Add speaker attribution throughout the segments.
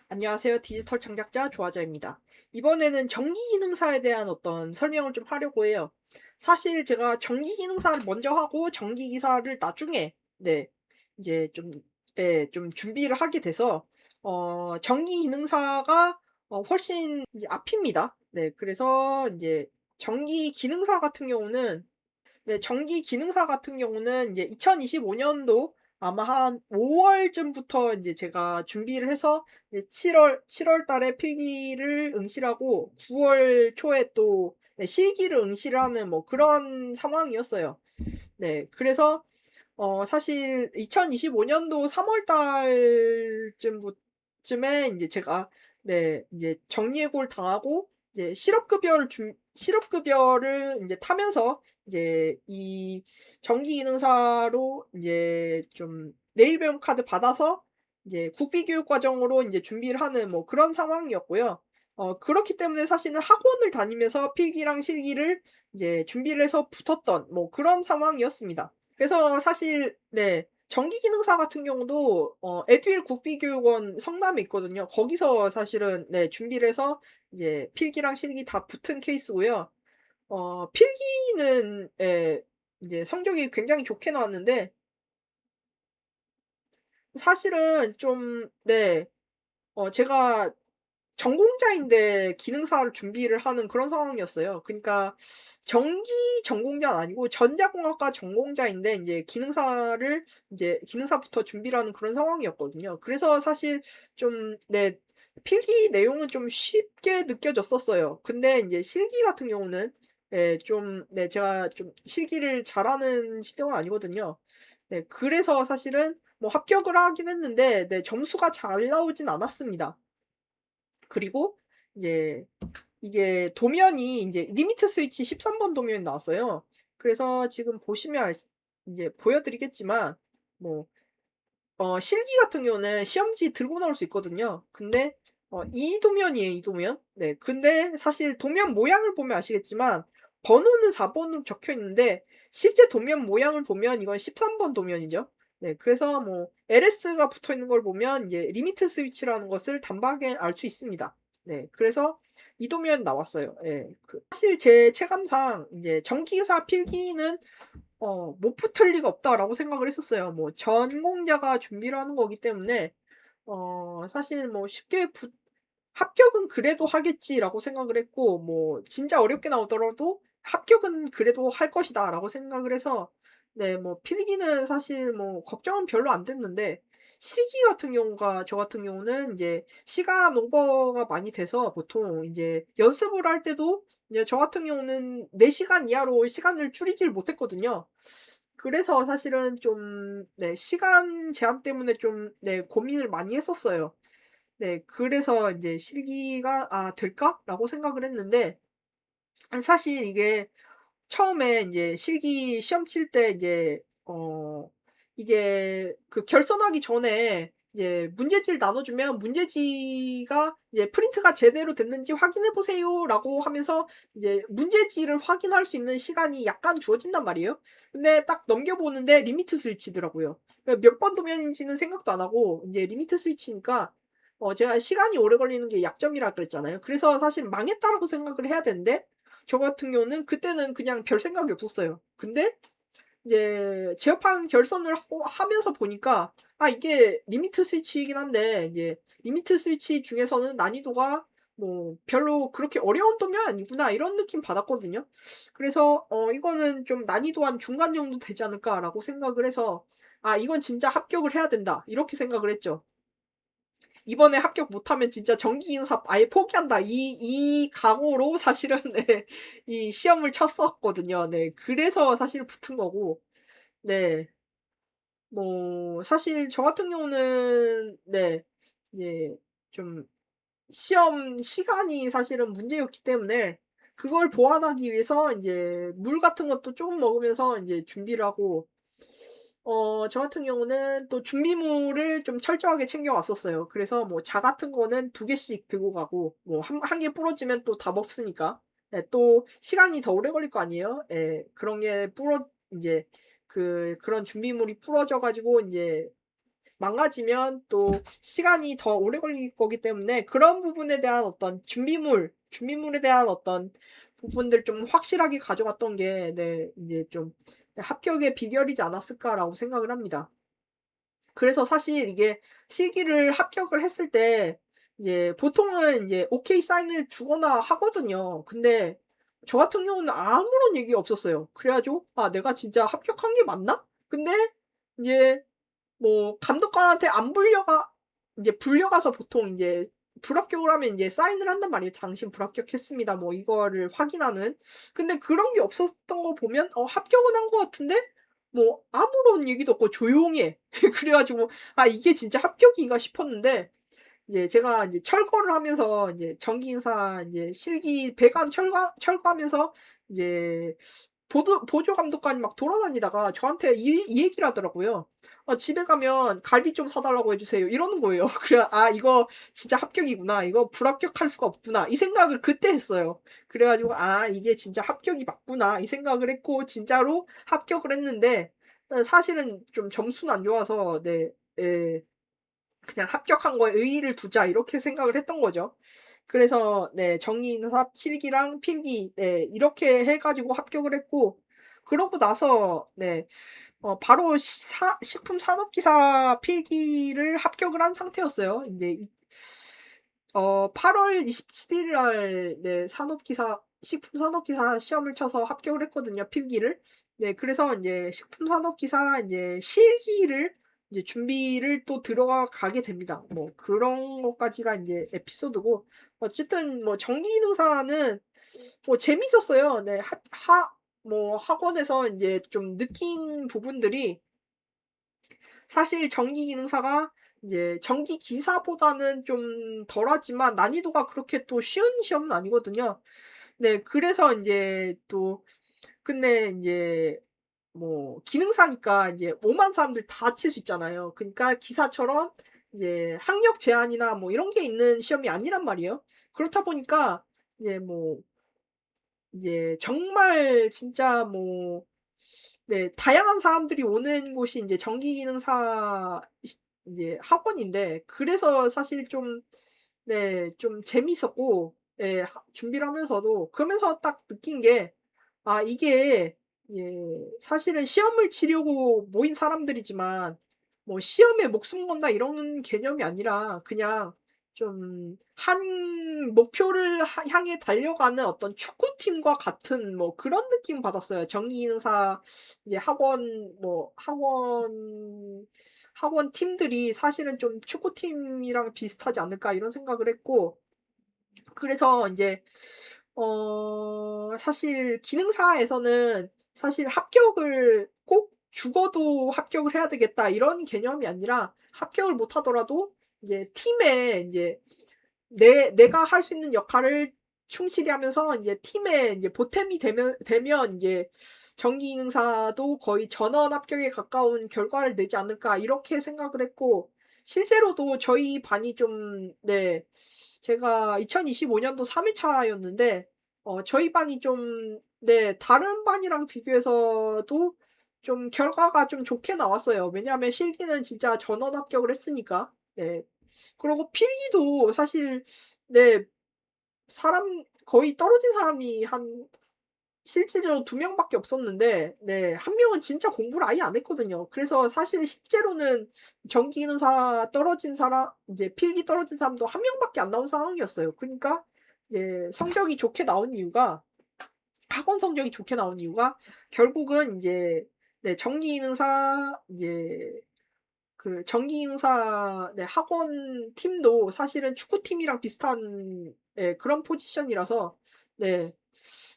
Speaker 1: 안녕하세요. 디지털 창작자 조아자입니다. 이번에는 전기 기능사에 대한 어떤 설명을 좀 하려고 해요. 사실 제가 전기 기능사를 먼저 하고 전기 기사를 나중에 이제 좀 준비를 하게 돼서 전기 기능사가 훨씬 이제 앞입니다. 네. 그래서 이제 전기 기능사 같은 경우는 네. 전기 기능사 같은 경우는 이제 2025 년도 아마 한 5 월쯤부터 인제 제가 준비를 해서 이제 7월 달에 필기를 응시하고 9월 초에 또 네 실기를 응시를 하는 뭐 그런 상황이었어요. 네. 그래서 사실 2025 년도 3월 쯤에 인제 제가 네 인제 정리해고를 당하고 이제 실업급여를 인제 타면서 이제 이 정기 기능사로 인제 좀 내일 배움 카드 받아서 이제 국비교육 과정으로 인제 준비를 하는 뭐 그런 상황이었고요. 그렇기 때문에 사실은 학원을 다니면서 필기랑 실기를 이제 준비를 해서 붙었던 뭐 그런 상황이었습니다. 그래서 사실 네 전기 기능사 같은 경우도 에듀윌 국비교육원 성남에 있거든요. 거기서 사실은 네 준비를 해서 이제 필기랑 실기 다 붙은 케이스고요. 필기는 이제 성적이 굉장히 좋게 나왔는데 사실은 좀 제가 전공자인데 기능사를 준비를 하는 그런 상황이었어요. 그러니까 전기 전공자는 아니고 전자공학과 전공자인데 인제 기능사를 인제 기능사부터 준비를 하는 그런 상황이었거든요. 그래서 사실 좀 필기 내용은 좀 쉽게 느껴졌었어요. 근데 인제 실기 같은 경우는 제가 좀 실기를 잘하는 실력은 아니거든요. 네 그래서 사실은 뭐 합격을 하긴 했는데 네 점수가 잘 나오진 않았습니다. 그리고 이제 이게 도면이 인제 리미트 스위치 13번 도면이 나왔어요. 그래서 지금 보시면 인제 보여 드리겠지만 뭐 실기 같은 경우는 시험지 들고 나올 수 있거든요. 근데 이 도면이에요, 이 도면. 네. 근데 사실 도면 모양을 보면 아시겠지만 번호는 4 번으로 적혀 있는데 실제 도면 모양을 보면 이건 13번 도면이죠. 네. 그래서 뭐 LS가 붙어 있는 걸 보면 이제 리미트 스위치라는 것을 단박에 알 수 있습니다. 네. 그래서 이 도면 나왔어요. 예. 사실 제 체감상 이제 전기사 필기는 '못 붙을 리가 없다.'라고 생각을 했었어요. 뭐 전공자가 준비를 하는 거기 때문에 사실 뭐 쉽게 붙 '합격은 그래도 하겠지.'라고 생각을 했고 뭐 '진짜 어렵게 나오더라도 합격은 그래도 할 것이다.'라고 생각을 해서 네 뭐 필기는 사실 뭐 걱정은 별로 안 됐는데 실기 같은 경우가 저 같은 경우는 인제 시간 오버가 많이 돼서 보통 인제 연습을 할 때도 이제 저 같은 경우는 4 시간 이하로 시간을 줄이질 못했거든요. 그래서 사실은 좀 시간 제한 때문에 좀 고민을 많이 했었어요. 네. 그래서 인제 실기가 '아 될까?'라고 생각을 했는데 사실 이게 처음에 인제 실기 시험 칠 때 이제 이게 그 결선하기 전에 이제 문제지를 나눠 주면 문제지가 이제 "프린트가 제대로 됐는지 확인해 보세요."라고 하면서 이제 문제지를 확인할 수 있는 시간이 약간 주어진단 말이에요. 근데 딱 넘겨 보는데 리미트 스위치더라고요. 몇 번 도면인지는 생각도 안 하고 인제 리미트 스위치니까 제가 시간이 오래 걸리는 게 약점이라 그랬잖아요. 그래서 사실 '망했다.'라고 생각을 해야 되는데 저 같은 경우는 그때는 그냥 별 생각이 없었어요. 근데 이제 제어판 결선을 하면서 보니까 이게 리미트 스위치이긴 한데 이제 '리미트 스위치 중에서는 난이도가 뭐 별로 그렇게 어려운 도면 아니구나.' 이런 느낌 받았거든요. 그래서 '이거는 좀 난이도 한 중간 정도 되지 않을까.'라고 생각을 해서 '아 이건 진짜 합격을 해야 된다.' 이렇게 생각을 했죠. 이번에 합격 못하면 진짜 정기 인사 아예 포기한다. 이 각오로 사실은 네 이 시험을 쳤었거든요. 네. 그래서 사실 붙은 거고 네 뭐 사실 저 같은 경우는 이제 좀 시험 시간이 사실은 문제였기 때문에 그걸 보완하기 위해서 인제 물 같은 것도 쪼금 먹으면서 인제 준비를 하고 저 같은 경우는 또 준비물을 좀 철저하게 챙겨 왔었어요. 그래서 뭐 자 같은 거는 2 개씩 들고 가고 뭐 한 개 부러지면 또 답 없으니까. 예 또 시간이 더 오래 걸릴 거 아니에요. 예. 그런 게 인제 그런 준비물이 부러져 가지고 인제 망가지면 또 시간이 더 오래 걸릴 거기 때문에 그런 부분에 대한 어떤 준비물에 대한 어떤 부분들 좀 확실하게 가져갔던 게 네 인제 좀 네 '합격의 비결이지 않았을까.'라고 생각을 합니다. 그래서 사실 이게 실기를 합격을 했을 때 이제 보통은 이제 오케이 사인을 주거나 하거든요. 근데 저 같은 경우는 아무런 얘기가 없었어요. 그래 가지고 '아 내가 진짜 합격한 게 맞나?' 근데 인제 뭐 감독관한테 안 불려가 인제 불려가서 보통 인제 불합격을 하면 인제 사인을 한단 말이에요. "당신 불합격했습니다." 뭐 이거를 확인하는. 근데 그런 게 없었던 거 보면 합격은 한 것 같은데 뭐 아무런 얘기도 없고 조용히 해. 그래 가지고 '아 이게 진짜 합격인가?' 싶었는데 이제 제가 인제 철거를 하면서 인제 전기인사 인제 실기 배관 철거하면서 이제 보조 감독관이 막 돌아다니다가 저한테 이 얘기를 하더라고요. "집에 가면 갈비 좀 사 달라고 해 주세요." 이러는 거예요. 그래 '아 이거 진짜 합격이구나. 이거 불합격할 수가 없구나.' 이 생각을 그때 했어요. 그래 가지고 '아 이게 진짜 합격이 맞구나.' 이 생각을 했고 진짜로 합격을 했는데 사실은 좀 점수는 안 좋아서 네 예. 그냥 '합격한 거에 의의를 두자.' 이렇게 생각을 했던 거죠. 그래서 네 정기인사 실기랑 필기 네 이렇게 해 가지고 합격을 했고 그러고 나서 네 바로 식품 산업기사 필기를 합격을 한 상태였어요. 인제 8월 27일 날 네 식품 산업기사 시험을 쳐서 합격을 했거든요, 필기를. 네 그래서 인제 식품 산업기사 인제 실기를 이제 준비를 또 들어가게 됩니다. 뭐 그런 것까지가 인제 에피소드고 어쨌든 뭐 전기기능사는 뭐 재밌었어요. 네. 학원에서 인제 좀 느낀 부분들이 사실 전기기능사가 이제 전기기사보다는 좀 덜하지만 난이도가 그렇게 또 쉬운 시험은 아니거든요. 네 그래서 인제 또 근데 인제 뭐 기능사니까 이제 오만 사람들 다 칠 수 있잖아요. 그니까 기사처럼 이제 학력 제한이나 뭐 이런 게 있는 시험이 아니란 말이에요. 그렇다 보니까 이제 뭐 이제 정말 진짜 뭐 네 다양한 사람들이 오는 곳이 인제 전기기능사 인제 학원인데 그래서 사실 좀 네 좀 재밌었고 예 준비를 하면서도 그러면서 딱 느낀 게 이게 예 사실은 시험을 치려고 모인 사람들이지만 뭐 '시험에 목숨 건다.' 이런 개념이 아니라 그냥 좀 한 목표를 향해 달려가는 어떤 축구팀과 같은 뭐 그런 느낌 받았어요. 전기기능사 이제 학원 팀들이 사실은 좀 '축구팀이랑 비슷하지 않을까.' 이런 생각을 했고 그래서 인제 사실 기능사에서는 사실 합격을 꼭 '죽어도 합격을 해야 되겠다.' 이런 개념이 아니라 합격을 못 하더라도 이제 팀에 인제 내가 할 수 있는 역할을 충실히 하면서 인제 팀에 인제 보탬이 되면 인제 '전기기능사도 거의 전원 합격에 가까운 결과를 내지 않을까.' 이렇게 생각을 했고 실제로도 저희 반이 좀 네 제가 2025 년도 3 회차였는데 저희 반이 좀 네 다른 반이랑 비교해서도 좀 결과가 좀 좋게 나왔어요. 왜냐하면 실기는 진짜 전원 합격을 했으니까. 네. 그러고 필기도 사실 네 사람 거의 떨어진 사람이 한 실질적으로 2 명밖에 없었는데 네 1 명은 진짜 공부를 아예 안 했거든요. 그래서 사실 실제로는 전기기능사 떨어진 사람 인제 필기 떨어진 사람도 1 명밖에 안 나온 상황이었어요. 그니까 이제 성적이 좋게 나온 이유가 학원 성적이 좋게 나온 이유가 결국은 인제 네 전기기능사 이제 그 전기기능사 네 학원 팀도 사실은 축구팀이랑 비슷한 예 그런 포지션이라서 네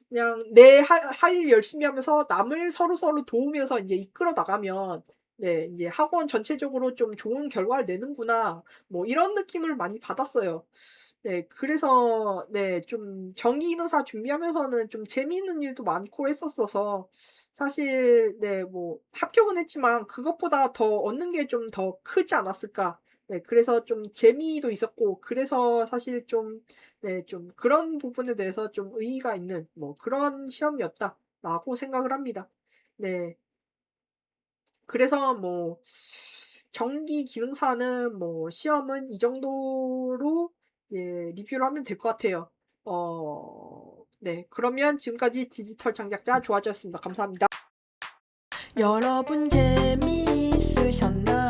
Speaker 1: 그냥 내 할 일 열심히 하면서 남을 서로서로 도우면서 인제 이끌어 나가면 네 인제 '학원 전체적으로 좀 좋은 결과를 내는구나.' 뭐 이런 느낌을 많이 받았어요. 네 그래서 네 좀 전기기능사 준비하면서는 좀 재미있는 일도 많고 했었어서 사실 네 뭐 합격은 했지만 '그것보다 더 얻는 게 좀 더 크지 않았을까.' 네 그래서 좀 재미도 있었고 그래서 사실 좀 네 좀 '그런 부분에 대해서 좀 의의가 있는 뭐 그런 시험이었다.'라고 생각을 합니다. 네. 그래서 뭐 전기 기능사는 뭐 시험은 이 정도로 예 리뷰를 하면 될 것 같아요. 네. 그러면 지금까지 디지털 장작자 조아지였습니다. 감사합니다. 여러분 재미있으셨나요?